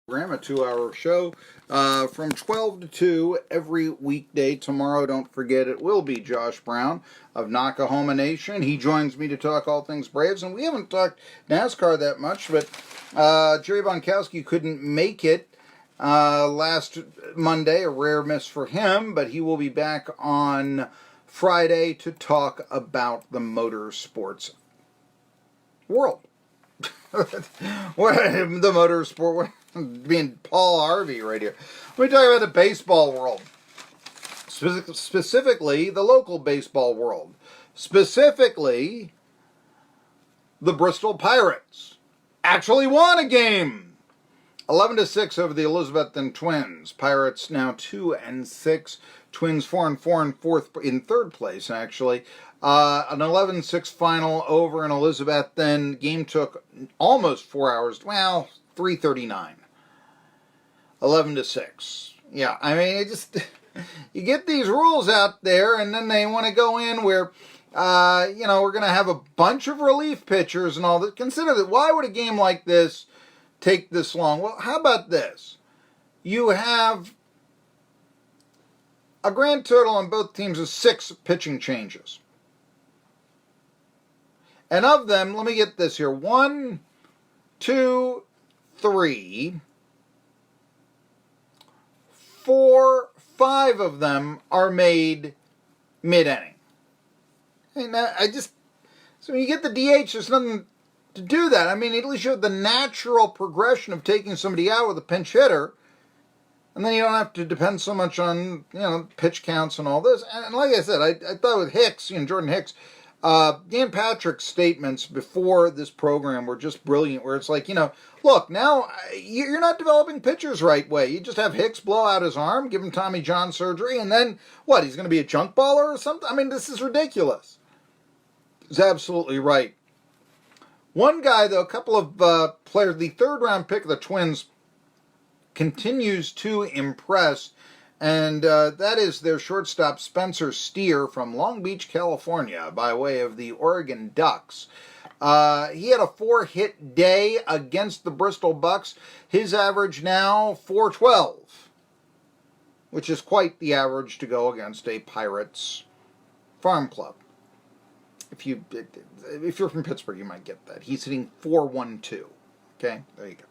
Program, a 2-hour show from 12 to 2 every weekday. Tomorrow, don't forget, it will be Josh Brown of Nakahoma Nation. He joins me to talk all things Braves, and we haven't talked NASCAR that much, but Jerry Bonkowski couldn't make it last Monday, a rare miss for him, but he will be back on Friday to talk about the motorsports world. The motorsport, being Paul Harvey right here. Let me talk about the baseball world. Specifically, the local baseball world. Specifically, the Bristol Pirates actually won a game. 11-6 over the Elizabethton Twins. Pirates now 2-6. Twins 4-4 in third place, actually. An 11-6 final over in Elizabethton. Game took almost 4 hours. Well, 3:39. 11-6. Yeah, I mean, you get these rules out there, and then they want to go in where, we're going to have a bunch of relief pitchers and all that. Consider that. Why would a game like this take this long? Well, how about this? You have a grand total on both teams of 6 pitching changes. And of them, let me get this here. 1, 2, 3, 4, 5 of them are made mid-inning. And so when you get the DH, there's nothing to do that. I mean, at least you have the natural progression of taking somebody out with a pinch hitter, and then you don't have to depend so much on, pitch counts and all this. And like I said, I thought with Hicks, Jordan Hicks, Dan Patrick's statements before this program were just brilliant, where it's like, look, now you're not developing pitchers right way. You just have Hicks blow out his arm, give him Tommy John surgery, and then, what, he's going to be a junk baller or something? I mean, this is ridiculous. He's absolutely right. One guy, though, a couple of players, the third-round pick of the Twins continues to impress, and that is their shortstop Spencer Steer from Long Beach, California, by way of the Oregon Ducks. He had a 4-hit day against the Bristol Bucks. His average now 412, which is quite the average to go against a Pirates farm club. If you're from Pittsburgh, you might get that. He's hitting 412. Okay, there you go.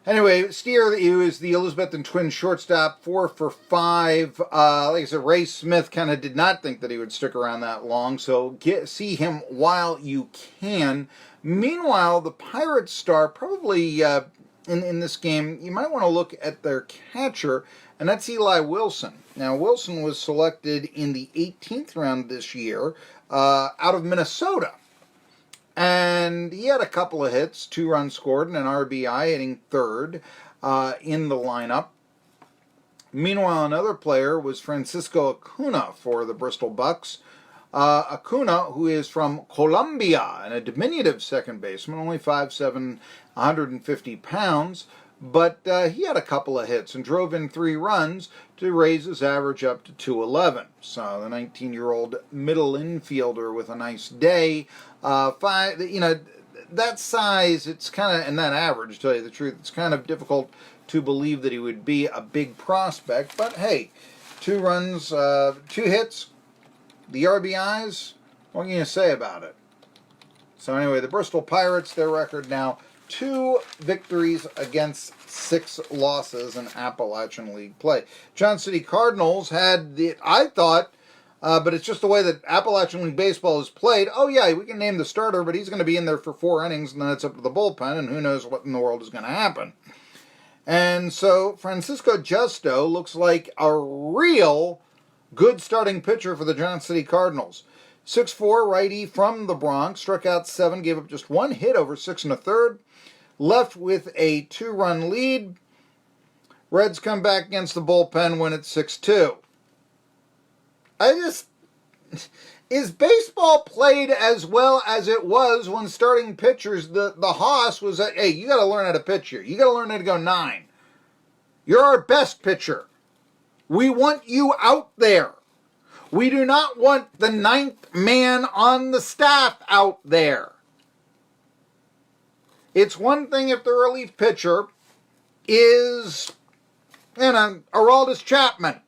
Anyway, Steer, he was the Elizabethton Twins shortstop, 4 for 5. Like I said, Ray Smith kind of did not think that he would stick around that long, so see him while you can. Meanwhile, the Pirates star, probably in this game, you might want to look at their catcher, and that's Eli Wilson. Now, Wilson was selected in the 18th round this year out of Minnesota. And he had a couple of hits, 2 runs scored, and an RBI, hitting third in the lineup. Meanwhile, another player was Francisco Acuna for the Bristol Bucks. Acuna, who is from Colombia, and a diminutive second baseman, only 5'7", 150 pounds. But he had a couple of hits and drove in 3 runs to raise his average up to 211. So the 19-year-old middle infielder with a nice day. That size, it's kind of, and that average, to tell you the truth, it's kind of difficult to believe that he would be a big prospect. But hey, 2 runs, 2 hits, the RBIs, what can you say about it? So anyway, the Bristol Pirates, their record now 2 victories against 6 losses in Appalachian League play. Johnson City Cardinals had I thought, but it's just the way that Appalachian League baseball is played. Oh yeah, we can name the starter, but he's going to be in there for 4 innings, and then it's up to the bullpen, and who knows what in the world is going to happen. And so Francisco Justo looks like a real good starting pitcher for the Johnson City Cardinals. 6'4", righty from the Bronx, struck out 7, gave up just 1 hit over 6 1/3. Left with a 2-run lead. Reds come back against the bullpen, win at 6-2. Is baseball played as well as it was when starting pitchers, the hoss was that, hey, you got to learn how to pitch here. You got to learn how to go 9. You're our best pitcher. We want you out there. We do not want the 9th man on the staff out there. It's one thing if the relief pitcher is, Aroldis Chapman.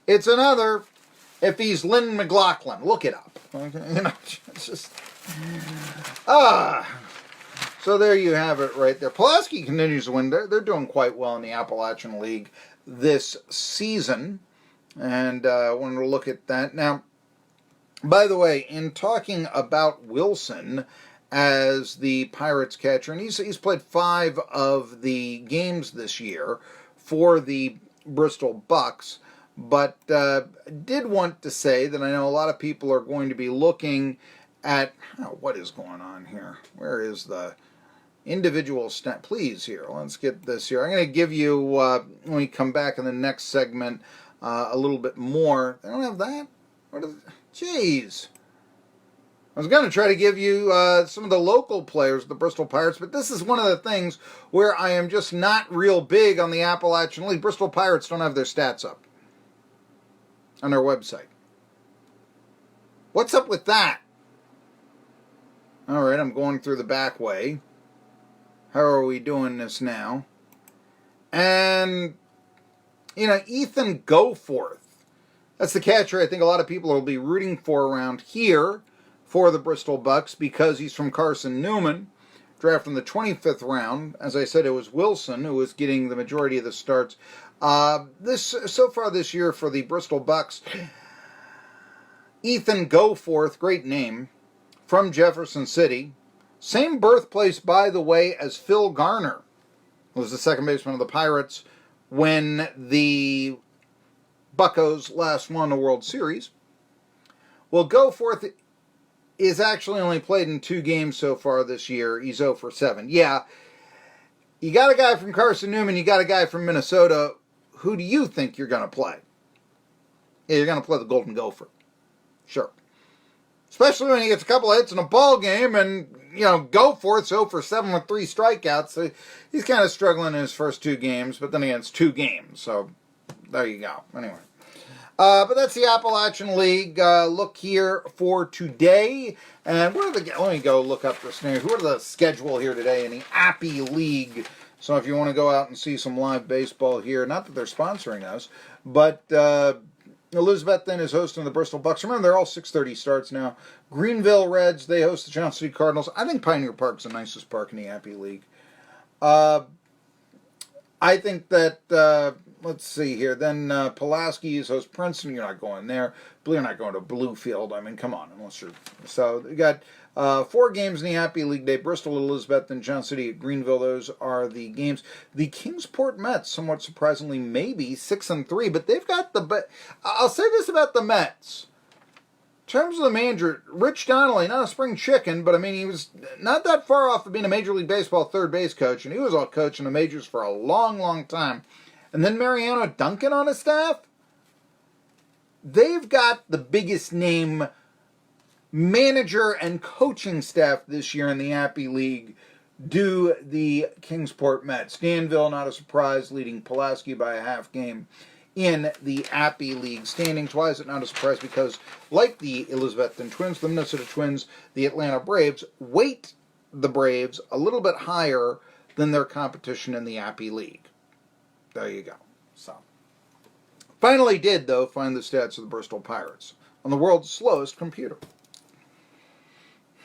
It's another if he's Lynn McLaughlin. Look it up. Okay? It's just... So there you have it right there. Pulaski continues to win. They're doing quite well in the Appalachian League this season. And I wanted to look at that. Now, by the way, in talking about Wilson as the Pirates catcher, and he's played 5 of the games this year for the Bristol Bucks, but did want to say that I know a lot of people are going to be looking at, what is going on here? Where is the individual stat? Please, here, let's get this here. I'm going to give you, when we come back in the next segment, a little bit more. They don't have that? Jeez. I was going to try to give you some of the local players, the Bristol Pirates, but this is one of the things where I am just not real big on the Appalachian League. Bristol Pirates don't have their stats up on their website. What's up with that? All right, I'm going through the back way. How are we doing this now? And, Ethan Goforth. That's the catcher I think a lot of people will be rooting for around here for the Bristol Bucks because he's from Carson Newman, drafted in the 25th round. As I said, it was Wilson who was getting the majority of the starts. So far this year for the Bristol Bucks, Ethan Goforth, great name, from Jefferson City. Same birthplace, by the way, as Phil Garner, who was the second baseman of the Pirates when the Buccos last won the World Series. Well, Goforth is actually only played in 2 games so far this year. He's 0 for 7. Yeah, you got a guy from Carson Newman, you got a guy from Minnesota. Who do you think you're going to play? Yeah, you're going to play the Golden Gopher. Sure. Especially when he gets a couple of hits in a ball game and, Goforth's 0 for 7 with 3 strikeouts. So he's kind of struggling in his first 2 games, but then again, it's 2 games. So there you go. Anyway. But that's the Appalachian League look here for today. And let me go look up this new. What are the schedule here today in the Appy League? So if you want to go out and see some live baseball here, not that they're sponsoring us, but Elizabethton is hosting the Bristol Bucks. Remember, they're all 6:30 starts now. Greeneville Reds, they host the Johnson City Cardinals. I think Pioneer Park's the nicest park in the Appy League. I think that, let's see here. Then Pulaski is host Princeton. You're not going there. You're not going to Bluefield. I mean, come on. Unless you're... So, you got 4 games in the Appy League day. Bristol, Elizabethton, Johnson City, Greeneville. Those are the games. The Kingsport Mets, somewhat surprisingly, maybe 6-3. But they've got the... I'll say this about the Mets. In terms of the manager, Rich Donnelly, not a spring chicken, but I mean, he was not that far off of being a Major League Baseball third base coach, and he was all coaching the majors for a long, long time. And then Mariano Duncan on his staff. They've got the biggest name manager and coaching staff this year in the Appy League do the Kingsport Mets. Danville, not a surprise, leading Pulaski by a half game in the Appy League standings. Why is it not a surprise? Because, like the Elizabethton Twins, the Minnesota Twins, the Atlanta Braves, weight the Braves a little bit higher than their competition in the Appy League. There you go. So, finally did, though, find the stats of the Bristol Pirates on the world's slowest computer.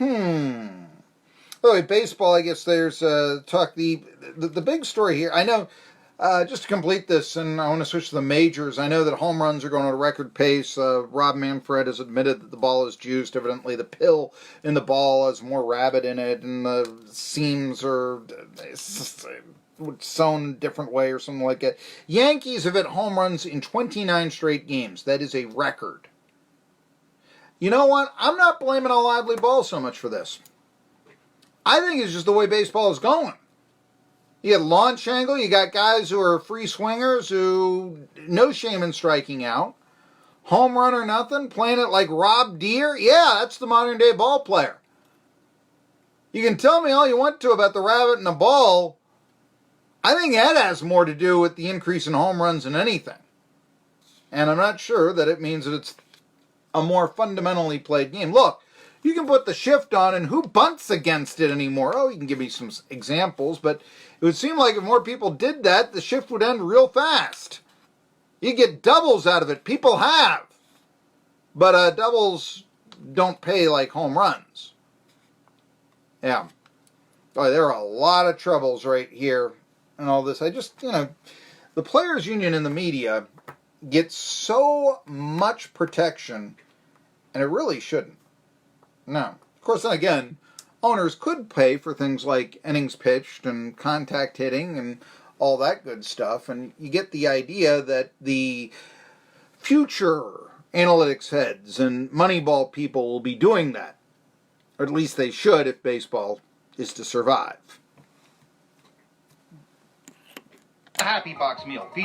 Oh, baseball, I guess there's talk. The big story here, I know, just to complete this, and I want to switch to the majors. I know that home runs are going at a record pace. Rob Manfred has admitted that the ball is juiced. Evidently, the pill in the ball has more rabbit in it, and the seams are sewn a different way or something like that. Yankees have hit home runs in 29 straight games. That is a record. You know what? I'm not blaming a lively ball so much for this. I think it's just the way baseball is going. You got launch angle, you got guys who are free swingers who no shame in striking out. Home run or nothing, playing it like Rob Deere. Yeah, that's the modern day ball player. You can tell me all you want to about the rabbit and the ball. I think that has more to do with the increase in home runs than anything. And I'm not sure that it means that it's a more fundamentally played game. Look, You can put the shift on, and who bunts against it anymore? Oh, you can give me some examples, but it would seem like if more people did that, the shift would end real fast. You get doubles out of it. People have. But doubles don't pay like home runs. Yeah. Boy, there are a lot of troubles right here and all this. I just, the players' union in the media gets so much protection, and it really shouldn't. No. Of course, then again, owners could pay for things like innings pitched and contact hitting and all that good stuff, and you get the idea that the future analytics heads and Moneyball people will be doing that. Or at least they should if baseball is to survive. A Happy Box meal.